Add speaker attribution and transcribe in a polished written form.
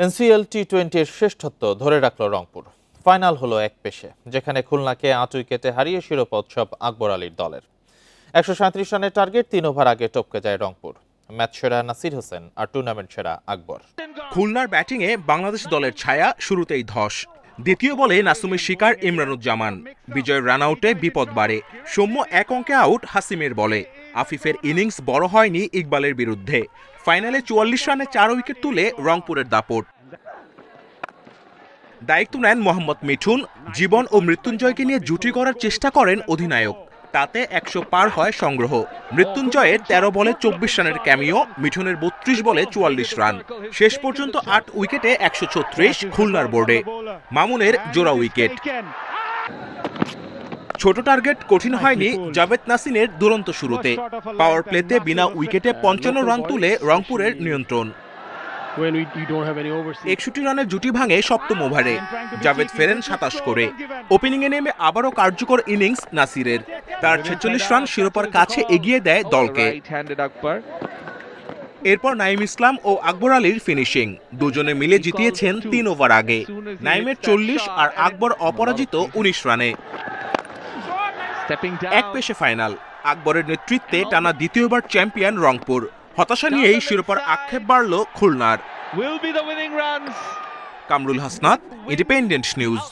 Speaker 1: NCL টি-20-র শ্রেষ্ঠত্ব ধরে রাখল রংপুর। ফাইনাল হলো এক পেশে, যেখানে খুলনাকে ৮ উইকেটে হারিয়ে শিরোপা উৎসব আকবর আলীর দলের। ১৩৭ রানের টার্গেট, ৩ ওভার আগে টপকে যায় রংপুর। ম্যাচ সেরা নাসির হোসেন আর টুর্নামেন্ট সেরা আকবর।
Speaker 2: খুলনার ব্যাটিংয়ে বাংলাদেশ দলের ছায়া শুরুতেই ধস। দ্বিতীয় বলে নাসুমের শিকার ইমরানুজ্জামান। বিজয়ের রান আউটে বিপদ বাড়ে। সৌম্য এক অঙ্কে আউট হাসিমের বলে। আফিফের ইনিংস বড় হয়নি ইকবালের বিরুদ্ধে। ফাইনালে ৪৪ রানে ৪ উইকেট তুলে রংপুরের দাপট। দায়িত্ব নেন মোহাম্মদ মিঠুন। জীবন ও মৃত্যুঞ্জয়কে নিয়ে জুটি করার চেষ্টা করেন অধিনায়ক। তাতে ১০০ পার হয় সংগ্রহ। মৃত্যুঞ্জয়ের ১৩ বলে ২৪ রানের ক্যামিও, মিঠুনের ৩২ বলে ৪৪ রান। শেষ পর্যন্ত ৮ উইকেটে ১৩৬ খুলনার বোর্ডে। মামুনের জোড়া উইকেট। ছোট টার্গেট কঠিন হয়নি জাভেদ নাসিনের দুরন্ত শুরুতে। পাওয়ার প্লেতে বিনা উইকেটে ৫৫ রান তুলে রংপুরের নিয়ন্ত্রণ। ৬১ রানের জুটি ভাঙে সপ্তম ওভারে। জাভেদ ফেরেন ২৭ করে। ওপেনিংয়ে নেমে আবারও কার্যকর ইনিংস নাসিরের। তার ৪৬ রান শিরোপার কাছে এগিয়ে দেয় দলকে। এরপর নাইম ইসলাম ও আকবর আলীর ফিনিশিং। দুজনে মিলে জিতিয়েছেন ৩ ওভার আগে। নাইমের ৪০ আর আকবর অপরাজিত ১৯ রানে। এক পেশে ফাইনাল। আকবরের নেতৃত্বে টানা দ্বিতীয়বার চ্যাম্পিয়ন রংপুর। হতাশা নিয়েই শিরোপার আক্ষেপ বাড়ল খুলনার। Kamrul Hasnat, independent news.